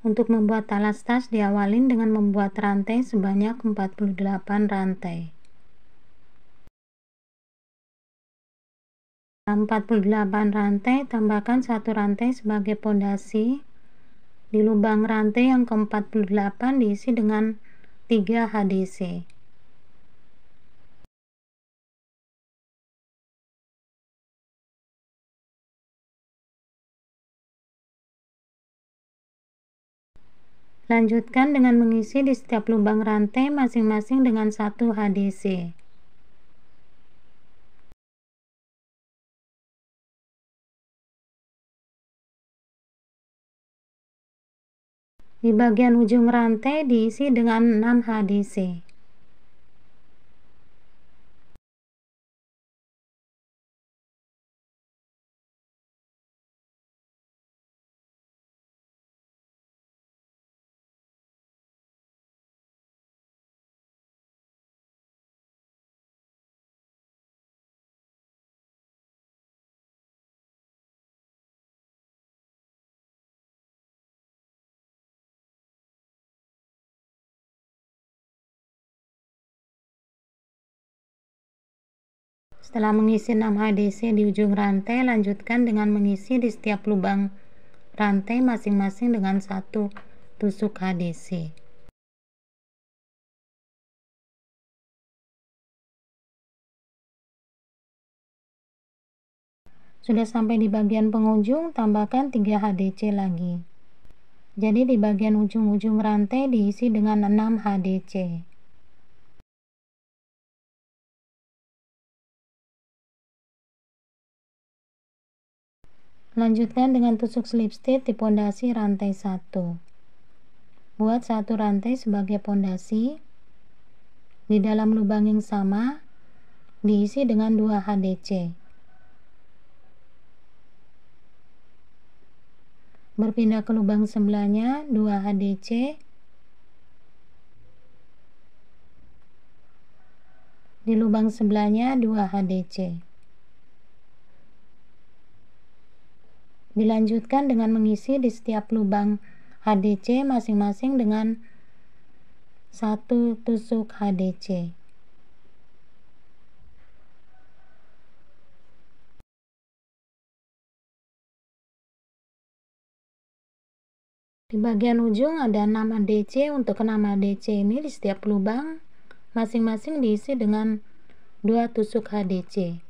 Untuk membuat talas tas diawalin dengan membuat rantai sebanyak 48 rantai. 48 rantai, tambahkan 1 rantai sebagai pondasi. Di lubang rantai yang ke-48 diisi dengan 3 HDC. Lanjutkan dengan mengisi di setiap lubang rantai masing-masing dengan 1 HDC. Di bagian ujung rantai diisi dengan 6 HDC. Setelah mengisi 6 HDC di ujung rantai, lanjutkan dengan mengisi di setiap lubang rantai masing-masing dengan 1 tusuk HDC. Sudah sampai di bagian penghujung, tambahkan 3 HDC lagi. Jadi di bagian ujung-ujung rantai diisi dengan 6 HDC. Lanjutkan dengan tusuk slip stitch di pondasi rantai 1. Buat 1 rantai sebagai pondasi. Di dalam lubang yang sama diisi dengan 2 HDC. Berpindah ke lubang sebelahnya, 2 HDC. Di lubang sebelahnya 2 HDC. Dilanjutkan dengan mengisi di setiap lubang HDC masing-masing dengan 1 tusuk HDC. Di bagian ujung ada 6 HDC. Untuk 6 HDC ini di setiap lubang masing-masing diisi dengan 2 tusuk HDC.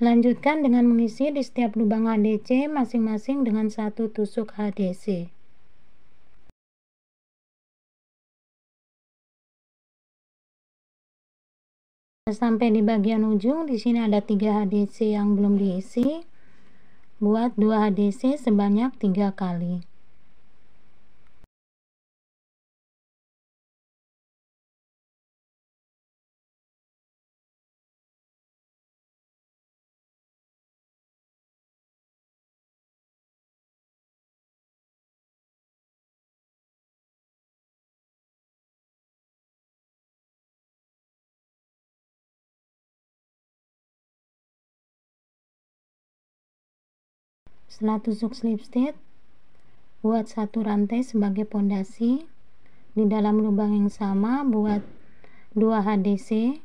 Lanjutkan dengan mengisi di setiap lubang HDC masing-masing dengan 1 tusuk HDC. Sampai di bagian ujung, di sini ada 3 HDC yang belum diisi. Buat 2 HDC sebanyak 3 kali. Setelah tusuk slip stitch, buat 1 rantai sebagai pondasi. Di dalam lubang yang sama buat 2 HDC.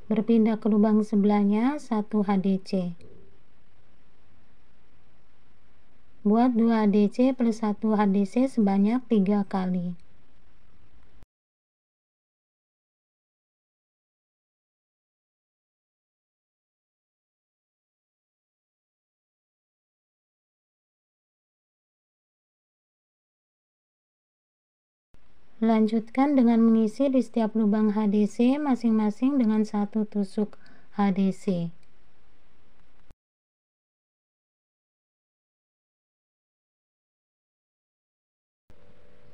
Berpindah ke lubang sebelahnya 1 HDC. Buat 2 HDC plus 1 HDC sebanyak 3 kali. Lanjutkan dengan mengisi di setiap lubang HDC masing-masing dengan 1 tusuk HDC.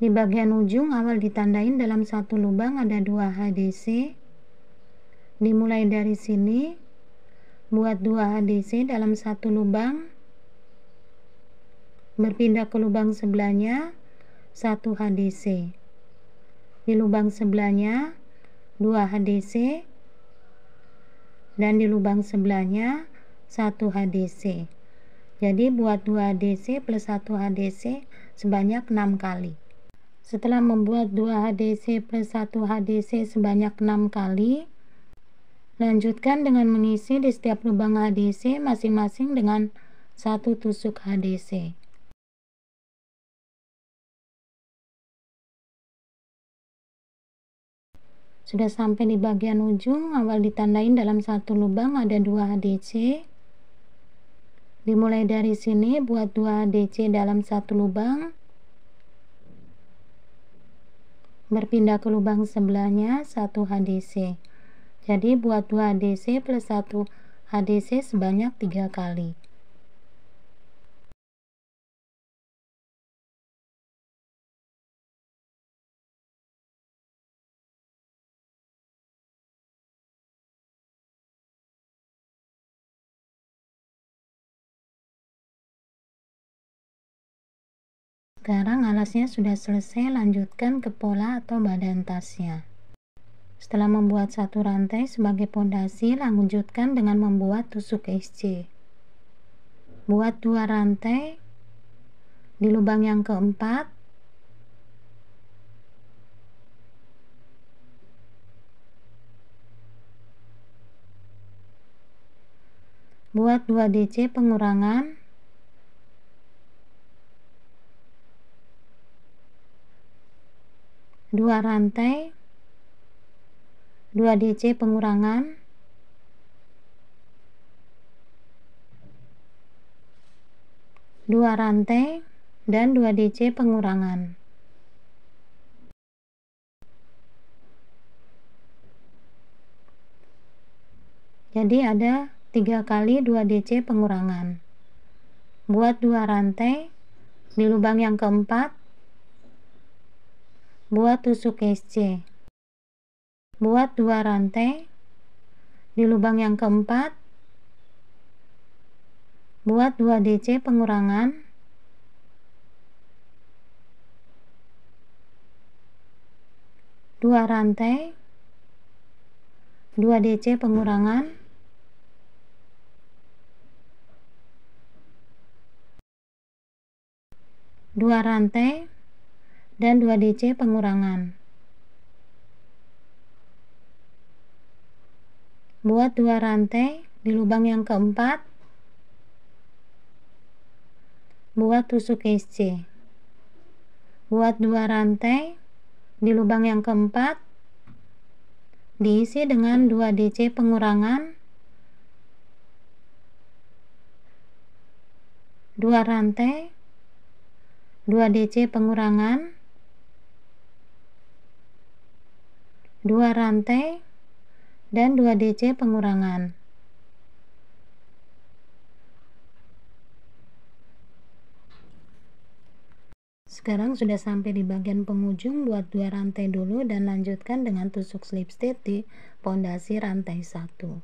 Di bagian ujung awal ditandain dalam 1 lubang ada 2 HDC. Dimulai dari sini, buat 2 HDC dalam 1 lubang, berpindah ke lubang sebelahnya 1 HDC. Di lubang sebelahnya 2 HDC, dan di lubang sebelahnya 1 HDC. Jadi buat 2 HDC plus 1 HDC sebanyak 6 kali. Setelah membuat 2 HDC plus 1 HDC sebanyak 6 kali, lanjutkan dengan mengisi di setiap lubang HDC masing-masing dengan 1 tusuk HDC. Sudah sampai di bagian ujung, awal ditandain dalam 1 lubang ada 2 HDC. Dimulai dari sini, buat 2 HDC dalam 1 lubang, berpindah ke lubang sebelahnya 1 HDC. Jadi buat 2 HDC plus 1 HDC sebanyak 3 kali. Sekarang alasnya sudah selesai, lanjutkan ke pola atau badan tasnya. Setelah membuat 1 rantai sebagai pondasi, lanjutkan dengan membuat tusuk SC. Buat 2 rantai di lubang yang keempat, buat 2 DC pengurangan, dua rantai, 2 DC pengurangan, dua rantai, dan 2 DC pengurangan. Jadi ada 3 kali 2 DC pengurangan. Buat 2 rantai di lubang yang keempat, buat tusuk SC. Buat 2 rantai di lubang yang keempat, buat 2 DC pengurangan, dua rantai, 2 DC pengurangan, dua rantai, dan 2 DC pengurangan. Buat 2 rantai di lubang yang keempat, buat tusuk SC. Buat 2 rantai di lubang yang keempat, diisi dengan 2 DC pengurangan, 2 rantai, 2 DC pengurangan, 2 rantai, dan 2 DC pengurangan. Sekarang sudah sampai di bagian penghujung, buat 2 rantai dulu dan lanjutkan dengan tusuk slip stitch di pondasi rantai 1.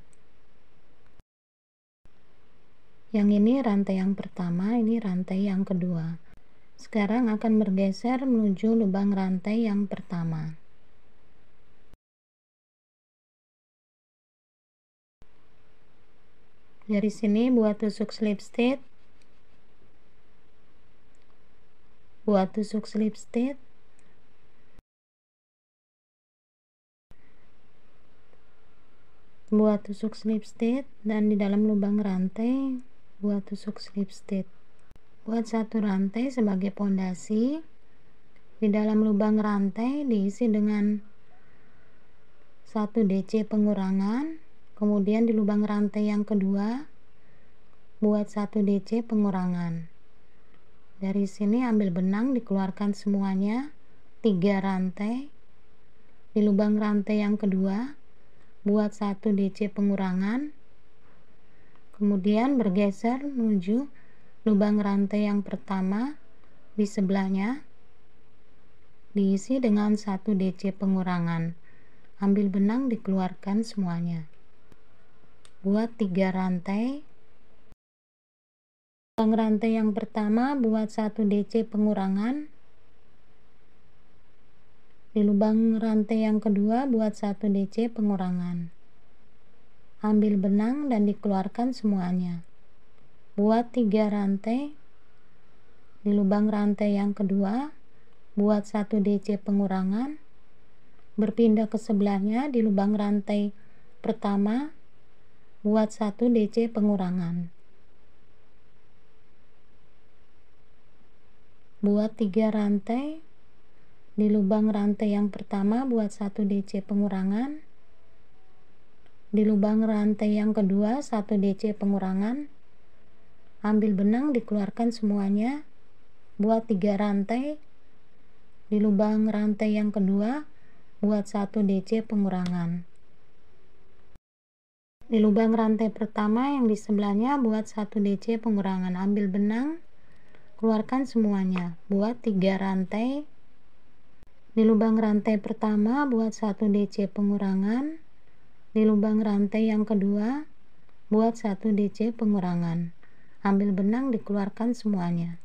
Yang ini rantai yang pertama, ini rantai yang kedua. Sekarang akan bergeser menuju lubang rantai yang pertama. Dari sini buat tusuk slip stitch, buat tusuk slip stitch, buat tusuk slip stitch, dan di dalam lubang rantai buat tusuk slip stitch. Buat 1 rantai sebagai pondasi, di dalam lubang rantai diisi dengan 1 DC pengurangan, kemudian di lubang rantai yang kedua buat 1 DC pengurangan. Dari sini ambil benang, dikeluarkan semuanya, 3 rantai. Di lubang rantai yang kedua buat 1 DC pengurangan, kemudian bergeser menuju lubang rantai yang pertama. Di sebelahnya diisi dengan 1 DC pengurangan. Ambil benang, dikeluarkan semuanya. Buat 3 rantai. Lubang rantai yang pertama buat 1 DC pengurangan. Di lubang rantai yang kedua buat 1 DC pengurangan. Ambil benang dan dikeluarkan semuanya. Buat 3 rantai. Di lubang rantai yang kedua buat 1 DC pengurangan. Berpindah ke sebelahnya di lubang rantai pertama buat 1 DC pengurangan. Buat 3 rantai. Di lubang rantai yang pertama buat 1 DC pengurangan. Di lubang rantai yang kedua 1 DC pengurangan. Ambil benang, dikeluarkan semuanya. Buat 3 rantai. Di lubang rantai yang kedua buat 1 DC pengurangan. Di lubang rantai pertama yang di sebelahnya buat 1 DC pengurangan. Ambil benang, keluarkan semuanya. Buat 3 rantai. Di lubang rantai pertama buat 1 DC pengurangan. Di lubang rantai yang kedua buat 1 DC pengurangan. Ambil benang, dikeluarkan semuanya.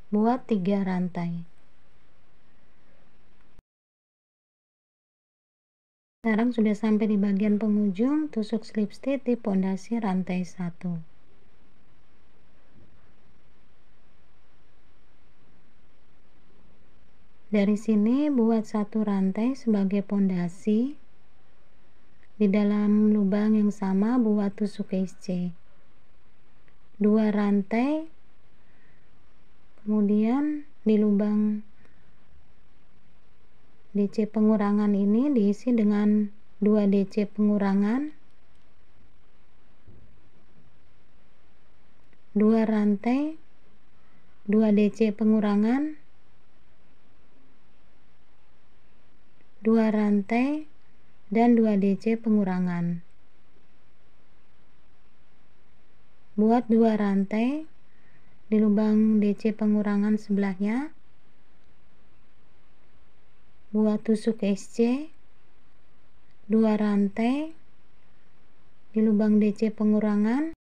Buat 3 rantai. Sekarang sudah sampai di bagian penghujung, tusuk slip stitch di pondasi rantai 1. Dari sini buat 1 rantai sebagai pondasi. Di dalam lubang yang sama buat tusuk SC. 2 rantai. Kemudian di lubang DC pengurangan ini diisi dengan 2 DC pengurangan. 2 rantai. 2 DC pengurangan. 2 rantai dan 2 DC pengurangan. Buat 2 rantai. Di lubang DC pengurangan sebelahnya buat tusuk SC. 2 rantai. Di lubang DC pengurangan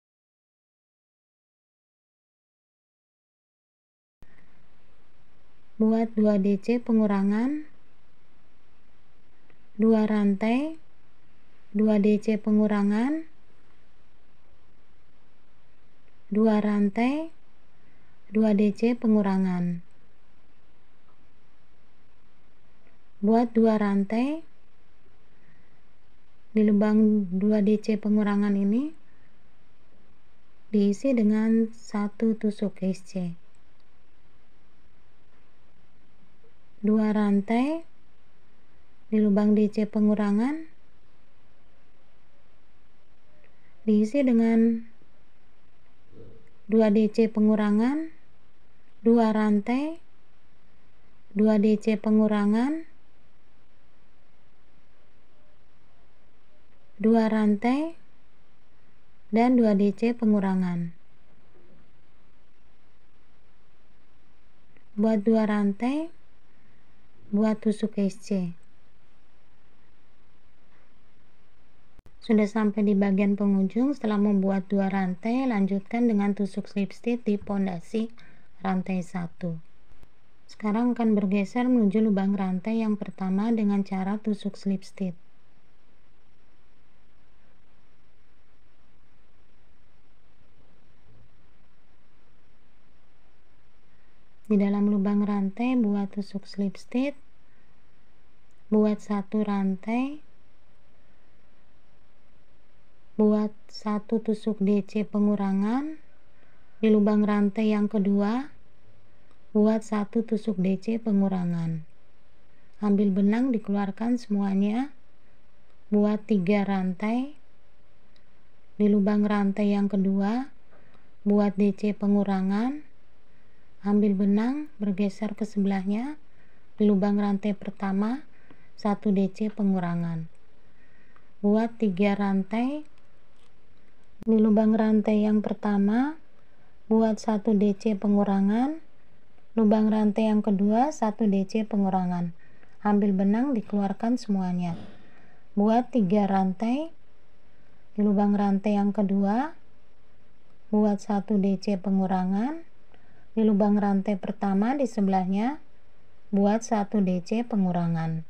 buat 2 DC pengurangan. 2 rantai. 2 DC pengurangan. 2 rantai. 2 DC pengurangan. Buat 2 rantai. Di lubang 2 DC pengurangan ini diisi dengan 1 tusuk SC. 2 rantai. Di lubang DC pengurangan diisi dengan 2 DC pengurangan. 2 rantai. 2 DC pengurangan. 2 rantai dan 2 DC pengurangan. Buat 2 rantai, buat tusuk SC. Sudah sampai di bagian penghujung. Setelah membuat 2 rantai, lanjutkan dengan tusuk slip stitch di pondasi rantai 1. Sekarang akan bergeser menuju lubang rantai yang pertama dengan cara tusuk slip stitch. Di dalam lubang rantai buat tusuk slip stitch. Buat 1 rantai. Buat 1 tusuk DC pengurangan. Di lubang rantai yang kedua buat 1 tusuk DC pengurangan. Ambil benang, dikeluarkan semuanya. Buat 3 rantai. Di lubang rantai yang kedua buat DC pengurangan. Ambil benang, bergeser ke sebelahnya. lubang rantai pertama 1 DC pengurangan. Buat 3 rantai di lubang rantai yang pertama, buat 1 DC pengurangan. Lubang rantai yang kedua 1 DC pengurangan. Ambil benang, dikeluarkan semuanya. Buat 3 rantai di lubang rantai yang kedua, buat 1 DC pengurangan. Di lubang rantai pertama di sebelahnya, buat 1 DC pengurangan.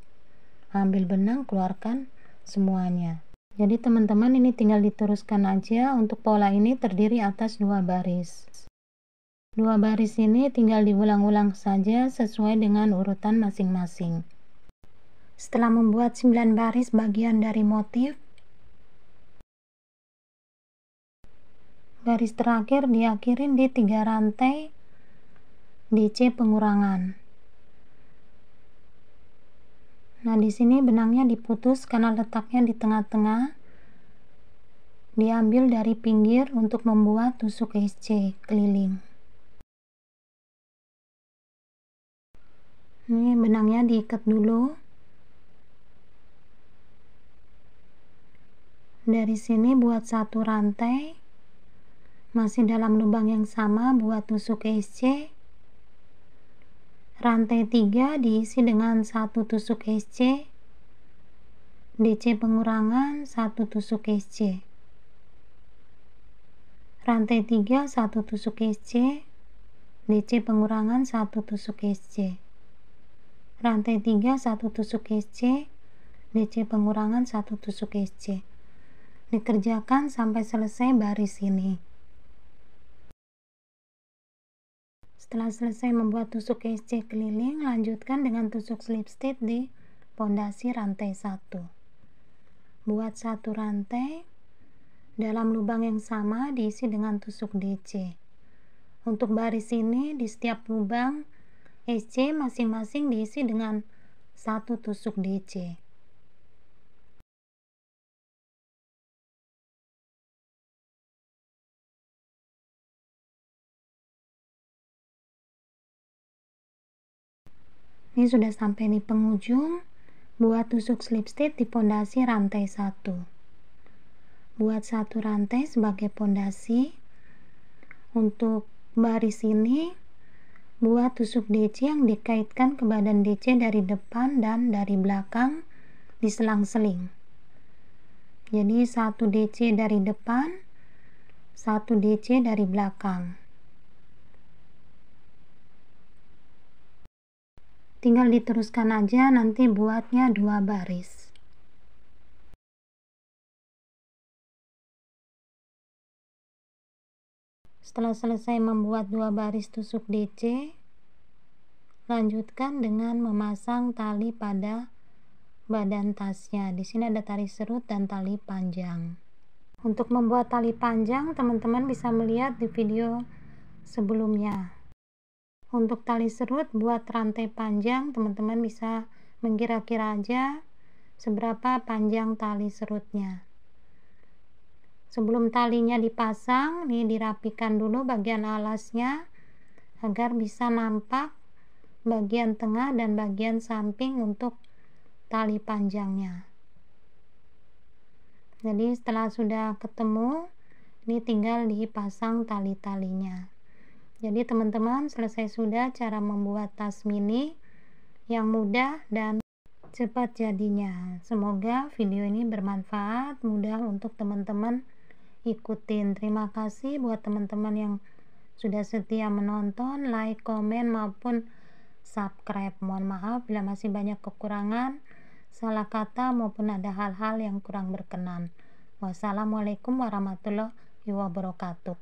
Ambil benang, keluarkan semuanya. Jadi teman-teman, ini tinggal diteruskan aja. Untuk pola ini terdiri atas 2 baris. 2 baris ini tinggal diulang-ulang saja sesuai dengan urutan masing-masing. Setelah membuat 9 baris bagian dari motif, baris terakhir diakhirin di 3 rantai DC pengurangan. Nah, di sini benangnya diputus karena letaknya di tengah-tengah. Diambil dari pinggir untuk membuat tusuk SC keliling. Ini benangnya diikat dulu. Dari sini buat 1 rantai. Masih dalam lubang yang sama buat tusuk SC. Rantai 3 diisi dengan 1 tusuk SC, DC pengurangan 1 tusuk SC. Rantai 3 1 tusuk SC, DC pengurangan 1 tusuk SC. Rantai 3 1 tusuk SC, DC pengurangan 1 tusuk SC. Dikerjakan sampai selesai baris ini. Setelah selesai membuat tusuk SC keliling, lanjutkan dengan tusuk slip stitch di pondasi rantai 1. Buat 1 rantai, dalam lubang yang sama diisi dengan tusuk DC. Untuk baris ini, di setiap lubang SC masing-masing diisi dengan 1 tusuk DC. Ini sudah sampai di penghujung. Buat tusuk slip stitch di pondasi rantai 1. Buat 1 rantai sebagai pondasi. Untuk baris ini, buat tusuk DC yang dikaitkan ke badan DC dari depan dan dari belakang di selang-seling. Jadi 1 DC dari depan, 1 DC dari belakang. Tinggal diteruskan aja, nanti buatnya 2 baris. Setelah selesai membuat 2 baris tusuk DC, lanjutkan dengan memasang tali pada badan tasnya. Di sini ada tali serut dan tali panjang. Untuk membuat tali panjang, teman-teman bisa melihat di video sebelumnya. Untuk tali serut buat rantai panjang, teman-teman bisa mengkira-kira aja seberapa panjang tali serutnya. Sebelum talinya dipasang, nih dirapikan dulu bagian alasnya agar bisa nampak bagian tengah dan bagian samping untuk tali panjangnya. Jadi setelah sudah ketemu, ini tinggal dipasang tali-talinya. Jadi teman-teman, selesai sudah cara membuat tas mini yang mudah dan cepat jadinya. Semoga video ini bermanfaat, mudah untuk teman-teman ikutin. Terima kasih buat teman-teman yang sudah setia menonton, like, komen maupun subscribe. Mohon maaf bila masih banyak kekurangan, salah kata maupun ada hal-hal yang kurang berkenan. Wassalamualaikum warahmatullahi wabarakatuh.